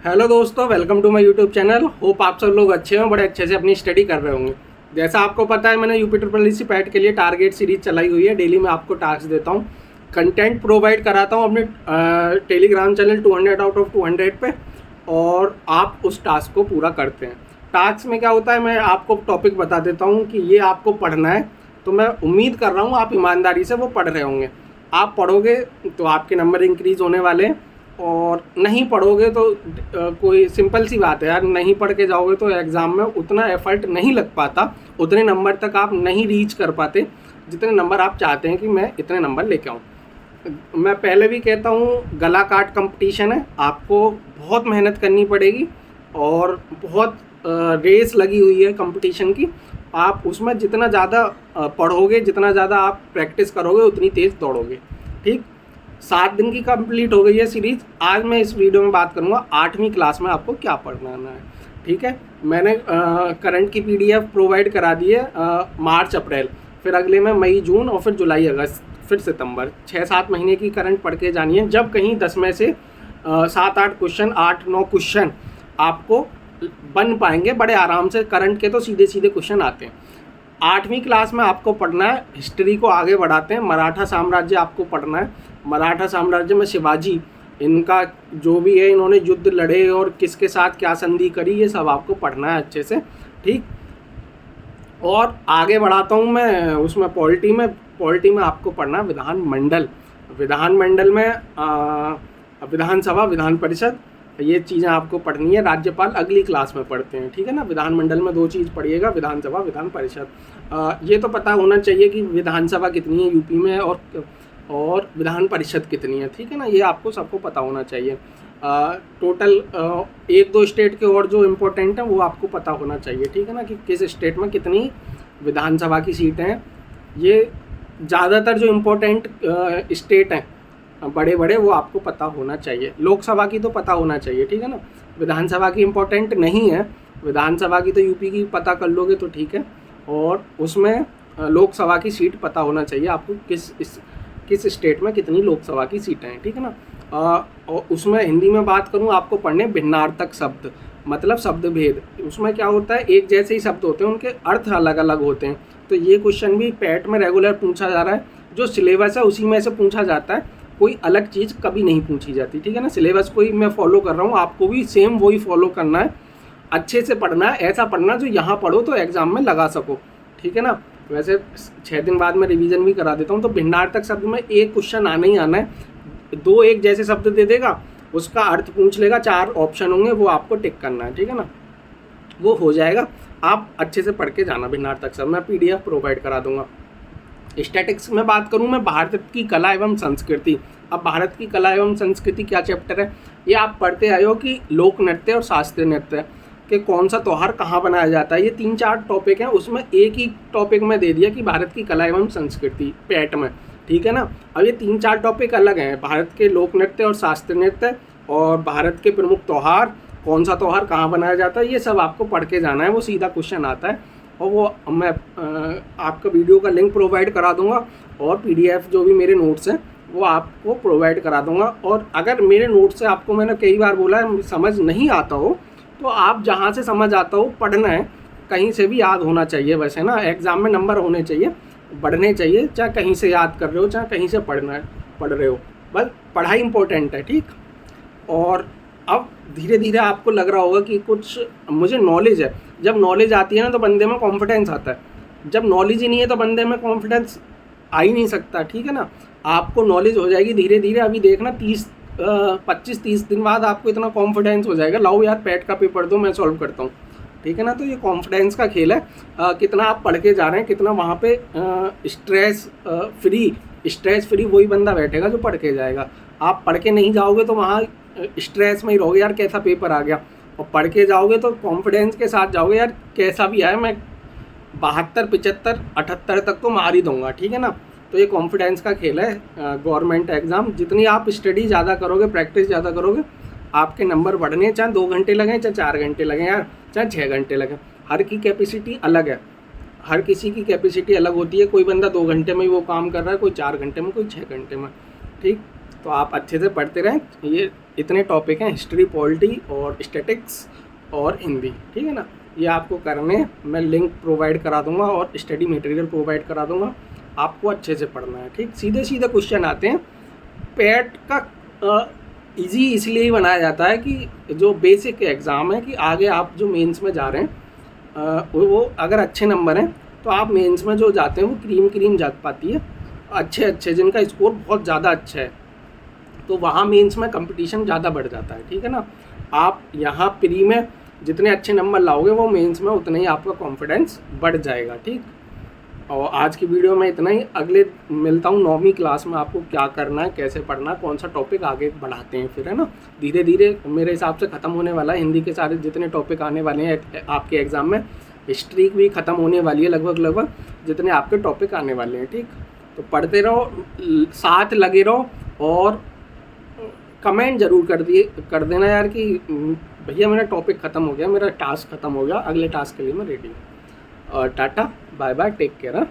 Hello दोस्तों, welcome to my YouTube channel. Hope आप सब लोग अच्छे हों, बड़े अच्छे से अपनी स्टडी कर रहे होंगे। जैसा आपको पता है, मैंने UP triple S C PET के लिए टारगेट सीरीज चलाई हुई है। डेली मैं आपको टास्क देता हूँ, कंटेंट प्रोवाइड कराता हूँ अपने टेलीग्राम चैनल 200 आउट ऑफ 200 पे, और आप उस टास्क को पूरा करते हैं। टास्क में क्या होता है, मैं आपको टॉपिक बता देता हूँ कि ये आपको पढ़ना है, तो मैं उम्मीद कर रहा हूँ आप ईमानदारी से वो पढ़ रहे होंगे। आप पढ़ोगे तो आपके नंबर इंक्रीज़ होने वाले हैं, और नहीं पढ़ोगे तो कोई सिंपल सी बात है यार, नहीं पढ़ के जाओगे तो एग्ज़ाम में उतना एफर्ट नहीं लग पाता, उतने नंबर तक आप नहीं रीच कर पाते जितने नंबर आप चाहते हैं कि मैं इतने नंबर लेके आऊँ। मैं पहले भी कहता हूँ, गला काट कंपटीशन है, आपको बहुत मेहनत करनी पड़ेगी और बहुत रेस लगी हुई है कंपटीशन की। आप उसमें जितना ज़्यादा पढ़ोगे, जितना ज़्यादा आप प्रैक्टिस करोगे, उतनी तेज़ दौड़ोगे। ठीक, 7 दिन की कंप्लीट हो गई है सीरीज़। आज मैं इस वीडियो में बात करूंगा 8वीं क्लास में आपको क्या पढ़ना है। ठीक है, मैंने करंट की पीडीएफ प्रोवाइड करा दी है, मार्च अप्रैल, फिर अगले में मई जून, और फिर जुलाई अगस्त, फिर सितंबर। 6-7 महीने की करंट पढ़ के जानी है। जब कहीं 10 में से 7-8 क्वेश्चन, 8-9 क्वेश्चन आपको बन पाएंगे बड़े आराम से। करंट के तो सीधे सीधे क्वेश्चन आते हैं। 8वीं क्लास में आपको पढ़ना है, हिस्ट्री को आगे बढ़ाते हैं। मराठा साम्राज्य आपको पढ़ना है। मराठा साम्राज्य में शिवाजी, इनका जो भी है, इन्होंने युद्ध लड़े और किसके साथ क्या संधि करी, ये सब आपको पढ़ना है अच्छे से। ठीक, और आगे बढ़ाता हूँ मैं उसमें पॉलिटी में आपको पढ़ना है विधानमंडल। विधानमंडल में विधानसभा, विधान परिषद, ये चीज़ें आपको पढ़नी है। राज्यपाल अगली क्लास में पढ़ते हैं, ठीक है ना। विधानमंडल में 2 चीज़ पढ़िएगा, विधानसभा, विधान परिषद। ये तो पता होना चाहिए कि विधानसभा कितनी है यूपी में, और विधान परिषद कितनी है, ठीक है ना। ये आपको सबको पता होना चाहिए। टोटल 1-2 स्टेट के और जो इम्पोर्टेंट हैं वो आपको पता होना चाहिए, ठीक है ना, कि किस स्टेट में कितनी विधानसभा की सीटें हैं। ये ज़्यादातर जो इम्पोर्टेंट स्टेट हैं बड़े बड़े, वो आपको पता होना चाहिए। लोकसभा की तो पता होना चाहिए, ठीक है ना। विधानसभा की इम्पोर्टेंट नहीं है, विधानसभा की तो यूपी की पता कर लोगे तो ठीक है, और उसमें लोकसभा की सीट पता होना चाहिए आपको, किस स्टेट में कितनी लोकसभा की सीटें हैं, ठीक है ना। और उसमें हिंदी में बात करूँ, आपको पढ़ने भिन्नार्थक शब्द, मतलब शब्द भेद। उसमें क्या होता है, एक जैसे ही शब्द होते हैं, उनके अर्थ अलग अलग होते हैं। तो ये क्वेश्चन भी पैट में रेगुलर पूछा जा रहा है। जो सिलेबस है उसी में से पूछा जाता है, कोई अलग चीज़ कभी नहीं पूछी जाती, ठीक है ना। सिलेबस को ही मैं फॉलो कर रहा हूँ, आपको भी सेम वही फॉलो करना है। अच्छे से पढ़ना है, ऐसा पढ़ना जो यहाँ पढ़ो तो एग्ज़ाम में लगा सको, ठीक है ना। वैसे 6 दिन बाद मैं रिवीजन भी करा देता हूँ। तो भिन्नार्थक शब्द में एक क्वेश्चन आना ही आना है। 2 एक जैसे शब्द दे देगा, उसका अर्थ पूछ लेगा, 4 ऑप्शन होंगे, वो आपको टिक करना है, ठीक है ना। वो हो जाएगा। आप अच्छे से पढ़ के जाना भिन्नार्थक शब्द, मैं पीडीएफ प्रोवाइड करा दूंगा। स्टैटिक्स में बात करूं मैं, भारत की कला एवं संस्कृति। अब भारत की कला एवं संस्कृति क्या चैप्टर है, ये आप पढ़ते आए हो कि लोक नृत्य और शास्त्रीय नृत्य कि कौन सा त्यौहार कहाँ बनाया जाता है। ये 3-4 टॉपिक हैं, उसमें एक ही टॉपिक में दे दिया कि भारत की कला एवं संस्कृति पैट में, ठीक है ना। अब ये 3-4 टॉपिक अलग हैं, भारत के लोक नृत्य और शास्त्रीय नृत्य, और भारत के प्रमुख त्यौहार, कौन सा त्यौहार कहाँ बनाया जाता है, ये सब आपको पढ़ के जाना है। वो सीधा क्वेश्चन आता है, और वो मैं आपका वीडियो का लिंक प्रोवाइड करा दूंगा, और पीडीएफ जो भी मेरे नोट्स हैं वो आपको प्रोवाइड करा दूंगा। और अगर मेरे नोट्स से आपको, मैंने कई बार बोला है, समझ नहीं आता हो, तो आप जहाँ से समझ आता हो पढ़ना है, कहीं से भी याद होना चाहिए। वैसे ना एग्ज़ाम में नंबर होने चाहिए, बढ़ने चाहिए, चाहे कहीं से याद कर रहे हो, चाहे कहीं से पढ़ रहे हो, बस पढ़ाई इंपॉर्टेंट है, ठीक। और अब धीरे धीरे आपको लग रहा होगा कि कुछ मुझे नॉलेज है। जब नॉलेज आती है ना, तो बंदे में कॉन्फिडेंस आता है। जब नॉलेज ही नहीं है तो बंदे में कॉन्फिडेंस आ ही नहीं सकता, ठीक है ना। आपको नॉलेज हो जाएगी धीरे धीरे। अभी देखना 25-30 दिन बाद आपको इतना कॉन्फिडेंस हो जाएगा, लाओ यार पैट का पेपर दो, मैं सॉल्व करता हूँ, ठीक है ना। तो ये कॉन्फिडेंस का खेल है, कितना आप पढ़ के जा रहे हैं, कितना वहाँ पे स्ट्रेस फ्री वही बंदा बैठेगा जो पढ़ के जाएगा। आप पढ़ के नहीं जाओगे तो वहाँ स्ट्रेस में ही रहोगे, यार कैसा पेपर आ गया। और पढ़ के जाओगे तो कॉन्फिडेंस के साथ जाओगे, यार कैसा भी आए मैं 72, 75, 78 तक तो मार ही दूंगा, ठीक है ना। तो ये कॉन्फिडेंस का खेल है। गवर्नमेंट एग्ज़ाम, जितनी आप स्टडी ज़्यादा करोगे, प्रैक्टिस ज़्यादा करोगे, आपके नंबर बढ़ने, चाहे 2 घंटे लगें, चाहे 4 घंटे लगें यार, चाहे 6 घंटे लगें। हर की कैपेसिटी अलग है, हर किसी की कैपेसिटी अलग होती है। कोई बंदा 2 घंटे में ही वो काम कर रहा है, कोई 4 घंटे में, कोई 6 घंटे में, ठीक। तो आप अच्छे से पढ़ते रहें। ये इतने टॉपिक हैं, हिस्ट्री, पॉलिटी और स्टैटिक्स और हिंदी, ठीक है ना। ये आपको करने हैं, मैं लिंक प्रोवाइड करा दूंगा और स्टडी मटेरियल प्रोवाइड करा दूंगा, आपको अच्छे से पढ़ना है, ठीक। सीधे सीधे क्वेश्चन आते हैं। पैट का इजी इसलिए ही बनाया जाता है कि जो बेसिक एग्ज़ाम है, कि आगे आप जो मेंस में जा रहे हैं वो अगर अच्छे नंबर हैं तो आप मेंस में जो जाते हैं वो क्रीम जा पाती है, अच्छे जिनका स्कोर बहुत ज़्यादा अच्छा है, तो वहाँ मेंस में कंपटीशन ज़्यादा बढ़ जाता है, ठीक है ना। आप यहाँ प्री में जितने अच्छे नंबर लाओगे वो मेंस में उतना ही आपका कॉन्फिडेंस बढ़ जाएगा, ठीक। और आज की वीडियो में इतना ही। अगले मिलता हूँ 9वीं क्लास में, आपको क्या करना है, कैसे पढ़ना है, कौन सा टॉपिक आगे बढ़ाते हैं फिर, है ना। धीरे धीरे मेरे हिसाब से ख़त्म होने वाला है हिंदी के सारे जितने टॉपिक आने वाले हैं आपके एग्ज़ाम में। हिस्ट्री भी ख़त्म होने वाली है लगभग जितने आपके टॉपिक आने वाले हैं, ठीक। तो पढ़ते रहो, साथ लगे रहो और कमेंट ज़रूर कर देना यार कि भैया मेरा टॉपिक ख़त्म हो गया, मेरा टास्क ख़त्म हो गया, अगले टास्क के लिए मैं रेडी हूँ। और tata bye bye, take care.